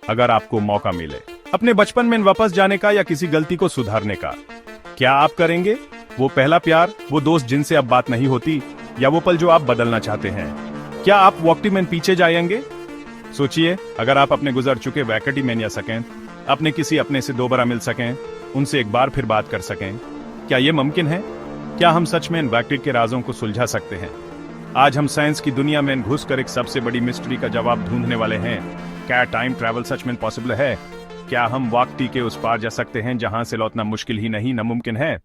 अगर आपको मौका मिले अपने बचपन में वापस जाने का या किसी गलती को सुधारने का, क्या आप करेंगे? वो पहला प्यार, वो दोस्त जिनसे अब बात नहीं होती, या वो पल जो आप बदलना चाहते हैं? क्या आप वॉकटीमैन पीछे जाएंगे? सोचिए, अगर आप अपने गुजर चुके वैकटी मैन या सकें अपने किसी अपने से दोबारा मिल सकें, उनसे एक बार फिर बात कर सकें, क्या ये मुमकिन है? क्या हम सच में वैकटी के राजों को सुलझा सकते हैं? आज हम साइंस की दुनिया में घुसकर एक सबसे बड़ी मिस्ट्री का जवाब ढूंढने वाले हैं। क्या टाइम ट्रैवल सच में पॉसिबल है? क्या हम वक्ती के उस पार जा सकते हैं जहां से लौटना मुश्किल ही नहीं नामुमकिन है?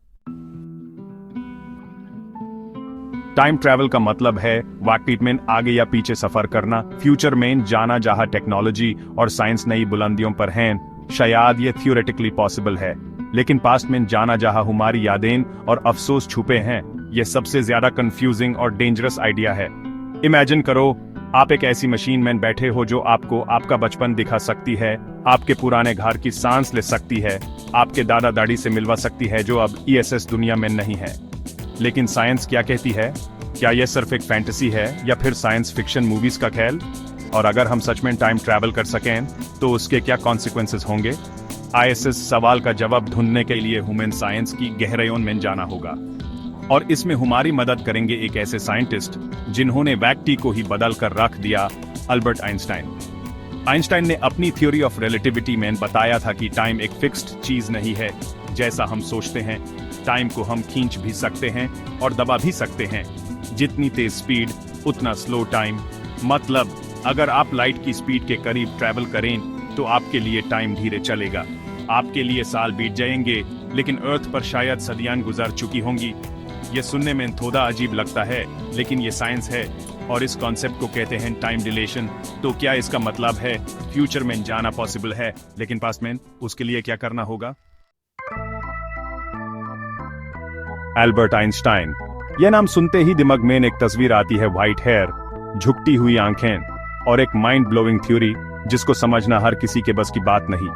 टाइम ट्रैवल का मतलब है वक्ती में आगे या पीछे सफर करना, फ्यूचर में जाना जहां टेक्नोलॉजी और साइंस नई बुलंदियों पर हैं। शायद ये थियोरेटिकली पॉसिबल है, लेकिन पास्ट में जाना जहां हमारी यादें और अफसोस छुपे हैं, ये सबसे ज्यादा कंफ्यूजिंग और डेंजरस आइडिया है। इमेजिन करो, आप एक ऐसी मशीन में बैठे हो जो आपको आपका बचपन दिखा सकती है, आपके पुराने घर की सांस ले सकती है, आपके दादा दादी से मिलवा सकती है जो अब ईएसएस दुनिया में नहीं है। लेकिन साइंस क्या कहती है? क्या यह सिर्फ एक फैंटेसी है या फिर साइंस फिक्शन मूवीज का खेल? और अगर हम सच में टाइम ट्रैवल कर सकें तो उसके क्या कॉन्सिक्वेंसेस होंगे? आईएसएस सवाल का जवाब ढूंढने के लिए ह्यूमन साइंस की गहराइयों में जाना होगा, और इसमें हमारी मदद करेंगे एक ऐसे साइंटिस्ट जिन्होंने वैक्टी को ही बदल कर रख दिया, अल्बर्ट आइंस्टाइन। आइंस्टाइन ने अपनी थ्योरी ऑफ रिलेटिविटी में बताया था कि टाइम एक फिक्स्ड चीज नहीं है जैसा हम सोचते हैं। टाइम को हम खींच भी सकते हैं और दबा भी सकते हैं। जितनी तेज स्पीड उतना स्लो टाइम। मतलब अगर आप लाइट की स्पीड के करीब ट्रैवल करें तो आपके लिए टाइम धीरे चलेगा, आपके लिए साल बीत जाएंगे, लेकिन अर्थ पर शायद सदियां गुजर चुकी होंगी। ये सुनने में थोड़ा अजीब लगता है, लेकिन ये साइंस है और इस कॉन्सेप्ट को कहते हैं टाइम डिलेशन। तो क्या इसका मतलब है फ्यूचर में जाना पॉसिबल है, लेकिन पास्ट में उसके लिए क्या करना होगा? अल्बर्ट आइंस्टाइन, यह नाम सुनते ही दिमाग में एक तस्वीर आती है, व्हाइट हेयर, झुकती हुई आंखें और एक माइंड ब्लोइंग थ्योरी जिसको समझना हर किसी के बस की बात नहीं।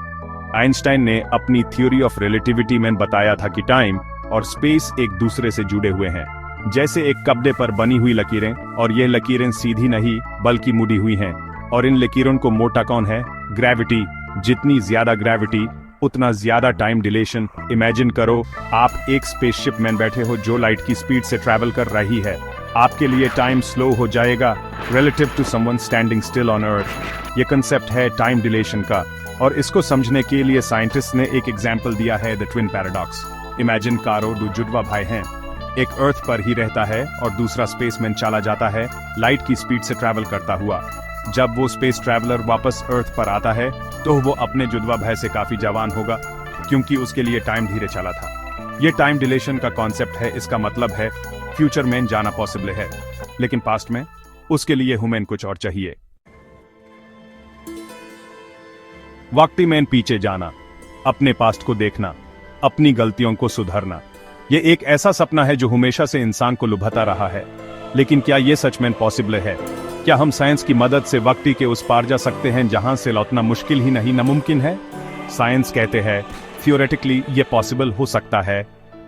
आइंस्टाइन ने अपनी थ्योरी ऑफ रिलेटिविटी में बताया था कि टाइम और स्पेस एक दूसरे से जुड़े हुए हैं, जैसे एक कपड़े पर बनी हुई लकीरें, और ये लकीरें सीधी नहीं बल्कि मुड़ी हुई हैं। और इन लकीरों को मोटा कौन है? ग्रेविटी। जितनी ज्यादा ग्रेविटी उतना ज्यादा टाइम डिलेशन। इमेजिन करो, आप एक स्पेसशिप में बैठे हो जो लाइट की स्पीड से ट्रैवल कर रही है। आपके लिए टाइम स्लो हो जाएगा relative to someone standing still on earth. ये कंसेप्ट है टाइम डिलेशन का, और इसको समझने के लिए साइंटिस्ट ने एक एग्जाम्पल दिया है, द ट्विन पैराडॉक्स। इमेजिन करो, दो जुड़वा भाई हैं, एक अर्थ पर ही रहता है और दूसरा स्पेस में चला जाता है लाइट की स्पीड से ट्रैवल करता हुआ। जब वो स्पेस ट्रैवलर वापस अर्थ पर आता है तो वो अपने जुड़वा भाई से काफी जवान होगा, क्योंकि उसके लिए टाइम धीरे चला था। ये टाइम डिलेशन का कॉन्सेप्ट है। इसका मतलब है फ्यूचर में जाना पॉसिबल है, लेकिन पास्ट में उसके लिए ह्यूमन कुछ और चाहिए। वक्ती में पीछे जाना, अपने पास्ट को देखना, अपनी गलतियों को सुधारना। ये एक ऐसा सपना है जो हमेशा से इंसान को लुभाता रहा है, लेकिन क्या ये सच में पॉसिबल है? क्या हम साइंस की मदद से वक्ती के उस पार जा सकते हैं जहां से लौटना मुश्किल ही नहीं नामुमकिन है? साइंस कहते हैं थियोरेटिकली ये पॉसिबल हो सकता है,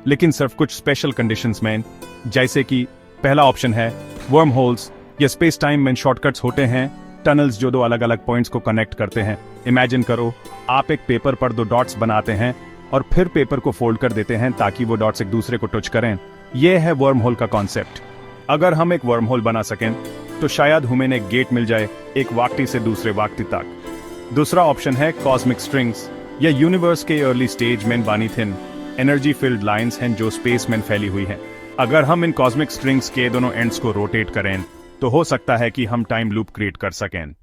लेकिन सिर्फ कुछ स्पेशल कंडीशंस में, जैसे कि पहला ऑप्शन है वर्म होल्स। ये स्पेस टाइम में शॉर्टकट्स होते हैं, टनल्स जो दो अलग अलग पॉइंट्स को कनेक्ट करते हैं। इमेजिन करो, आप एक पेपर पर दो डॉट्स बनाते हैं और फिर पेपर को फोल्ड कर देते हैं ताकि वो डॉट्स एक दूसरे को टच करें। यह है वर्म होल का कॉन्सेप्ट। अगर हम एक वर्म होल बना सकें तो शायद हमें एक गेट मिल जाए, एक वक्ती से दूसरे वक्ती तक। दूसरा ऑप्शन है कॉस्मिक स्ट्रिंग्स। यह यूनिवर्स के अर्ली स्टेज में बनी थिन एनर्जी फील्ड लाइंस हैं जो स्पेस में फैली हुई हैं। अगर हम इन कॉस्मिक स्ट्रिंग्स के दोनों एंड्स को रोटेट करें तो हो सकता है कि हम टाइम लूप क्रिएट कर सकें।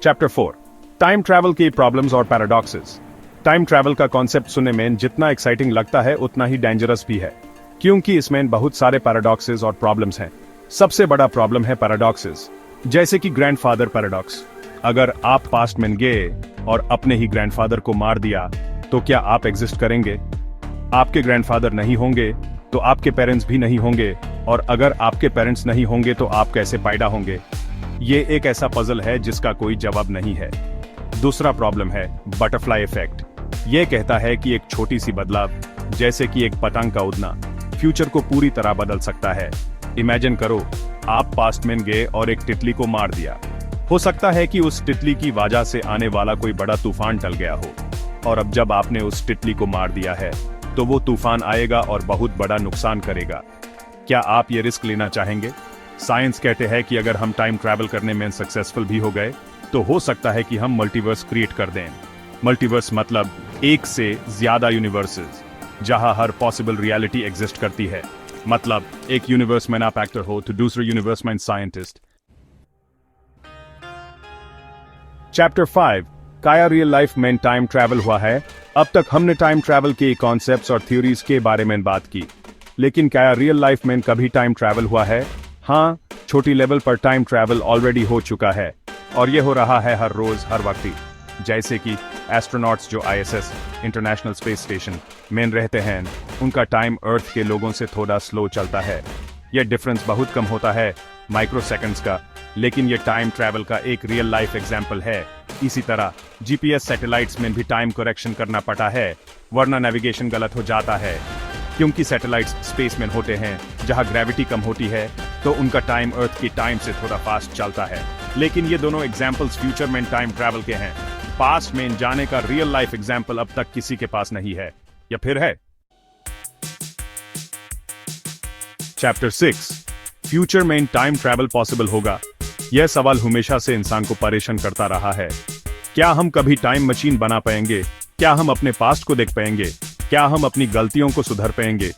चैप्टर 4, टाइम ट्रैवल की प्रॉब्लम्स और पैराडॉक्सेस। टाइम ट्रैवल का कॉन्सेप्ट सुनने में जितना एक्साइटिंग लगता है उतना ही डेंजरस भी है, क्योंकि इसमें बहुत सारे पैराडॉक्सेस और प्रॉब्लम्स हैं। सबसे बड़ा प्रॉब्लम है पैराडॉक्सेस, जैसे कि ग्रैंडफादर पैराडॉक्स। अगर आप पास्ट में गए और अपने ही ग्रैंडफादर को मार दिया तो क्या आप एग्जिस्ट करेंगे? आपके ग्रैंडफादर नहीं होंगे तो आपके पेरेंट्स भी नहीं होंगे, और अगर आपके पेरेंट्स नहीं होंगे तो आप कैसे पैदा होंगे? ये एक ऐसा पजल है जिसका कोई जवाब नहीं है। दूसरा प्रॉब्लम है बटरफ्लाई इफेक्ट। यह कहता है कि एक छोटी सी बदलाव, जैसे कि एक पतंग का उड़ना, फ्यूचर को पूरी तरह बदल सकता है। इमेजिन करो, आप पास्ट में गए और एक तितली को मार दिया। हो सकता है कि उस तितली की वजह से आने वाला कोई बड़ा तूफान टल गया हो, और अब जब आपने उस तितली को मार दिया है तो वो तूफान आएगा और बहुत बड़ा नुकसान करेगा। क्या आप ये रिस्क लेना चाहेंगे? साइंस कहते हैं कि अगर हम टाइम ट्रैवल करने में सक्सेसफुल भी हो गए तो हो सकता है कि हम मल्टीवर्स क्रिएट कर दें। मल्टीवर्स मतलब एक से ज्यादा यूनिवर्सेस जहां हर पॉसिबल रियलिटी एग्जिस्ट करती है। मतलब एक यूनिवर्स में आप एक्टर हो तो दूसरे यूनिवर्स में साइंटिस्ट। चैप्टर 5, क्या रियल लाइफ में टाइम ट्रैवल हुआ है? अब तक हमने टाइम ट्रैवल के कॉन्सेप्ट्स और थ्योरीज के बारे में बात की, लेकिन क्या रियल लाइफ में कभी टाइम ट्रैवल हुआ है? हाँ, छोटी लेवल पर टाइम ट्रैवल ऑलरेडी हो चुका है, और ये हो रहा है हर रोज हर वक्त। जैसे कि एस्ट्रोनॉट्स जो ISS इंटरनेशनल स्पेस स्टेशन में रहते हैं, उनका टाइम अर्थ के लोगों से थोड़ा स्लो चलता है। यह डिफरेंस बहुत कम होता है, माइक्रो सेकंड्स का, लेकिन यह टाइम ट्रैवल का एक रियल लाइफ एग्जाम्पल है। इसी तरह GPS सैटेलाइट्स में भी टाइम करेक्शन करना पड़ता है, वरना नेविगेशन गलत हो जाता है। क्योंकि सैटेलाइट्स स्पेस में होते हैं जहां ग्रेविटी कम होती है, तो उनका टाइम अर्थ की टाइम से थोड़ा फास्ट चलता है। लेकिन ये दोनों एग्जाम्पल्स फ्यूचर में टाइम ट्रैवल के हैं। पास्ट में जाने का रियल लाइफ एग्जाम्पल अब तक किसी के पास नहीं है, या फिर है? चैप्टर 6, फ्यूचर में टाइम ट्रैवल पॉसिबल होगा? यह सवाल हमेशा से इंसान को परेशान करता रहा है। क्या हम कभी टाइम मशीन बना पाएंगे? क्या हम अपने पास्ट को देख पाएंगे? क्या हम अपनी गलतियों को सुधार पाएंगे?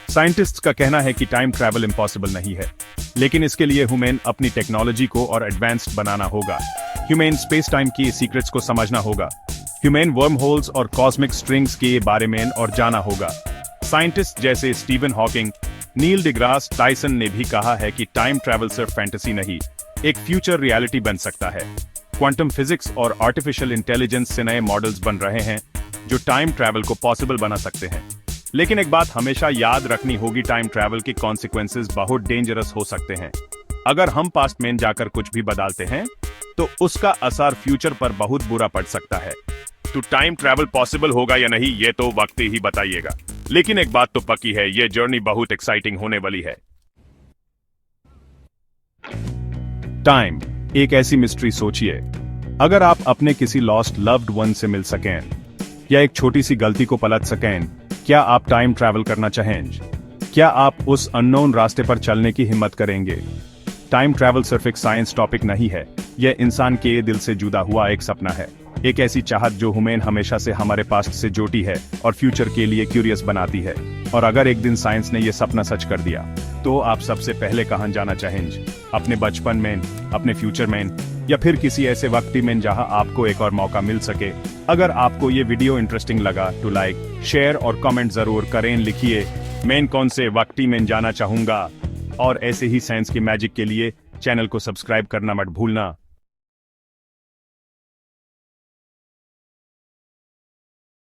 साइंटिस्ट्स का कहना है कि टाइम ट्रैवल इम्पॉसिबल नहीं है, लेकिन इसके लिए ह्यूमन अपनी टेक्नोलॉजी को और एडवांस्ड बनाना होगा। ह्यूमन स्पेस टाइम की सीक्रेट्स को समझना होगा। ह्यूमन वर्म होल्स और कॉस्मिक स्ट्रिंग्स के बारे में और जाना होगा। साइंटिस्ट जैसे स्टीवन हॉकिंग, नील डिग्रास टाइसन ने भी कहा है कि टाइम ट्रैवल सिर्फ फैंटेसी नहीं, एक फ्यूचर रियलिटी बन सकता है। क्वांटम फिजिक्स और आर्टिफिशियल इंटेलिजेंस से नए मॉडल्स बन रहे हैं जो टाइम ट्रैवल को पॉसिबल बना सकते हैं। लेकिन एक बात हमेशा याद रखनी होगी, टाइम ट्रैवल के कॉन्सिक्वेंसेस बहुत डेंजरस हो सकते हैं। अगर हम पास्ट में जाकर कुछ भी बदलते हैं तो उसका असर फ्यूचर पर बहुत बुरा पड़ सकता है। तो टाइम ट्रैवल पॉसिबल होगा या नहीं, ये तो वक्त ही बताइएगा। लेकिन एक बात तो पक्की है, ये जर्नी बहुत एक्साइटिंग होने वाली है। टाइम एक ऐसी मिस्ट्री। सोचिए, अगर आप अपने किसी लॉस्ट लव्ड वन से मिल सकें या एक छोटी सी गलती को पलट सकें, क्या आप टाइम ट्रैवल करना चाहेंगे? क्या आप उस अननोन रास्ते पर चलने की हिम्मत करेंगे? टाइम ट्रैवल सिर्फ एक साइंस टॉपिक नहीं है, यह इंसान के दिल से जुड़ा हुआ एक सपना है, एक ऐसी चाहत जो हमें हमेशा से हमारे पास्ट से जोड़ी है और फ्यूचर के लिए क्यूरियस बनाती है। और अगर एक दिन साइंस ने यह सपना सच कर दिया, तो आप सबसे पहले कहां जाना चाहेंगे? अपने बचपन में, अपने फ्यूचर में, या फिर किसी ऐसे वक्त में जहां आपको एक और मौका मिल सके? अगर आपको ये वीडियो इंटरेस्टिंग लगा तो लाइक, शेयर और कमेंट जरूर करें। लिखिए मैं कौन से वक्त में जाना चाहूंगा, और ऐसे ही साइंस की मैजिक के लिए चैनल को सब्सक्राइब करना मत भूलना।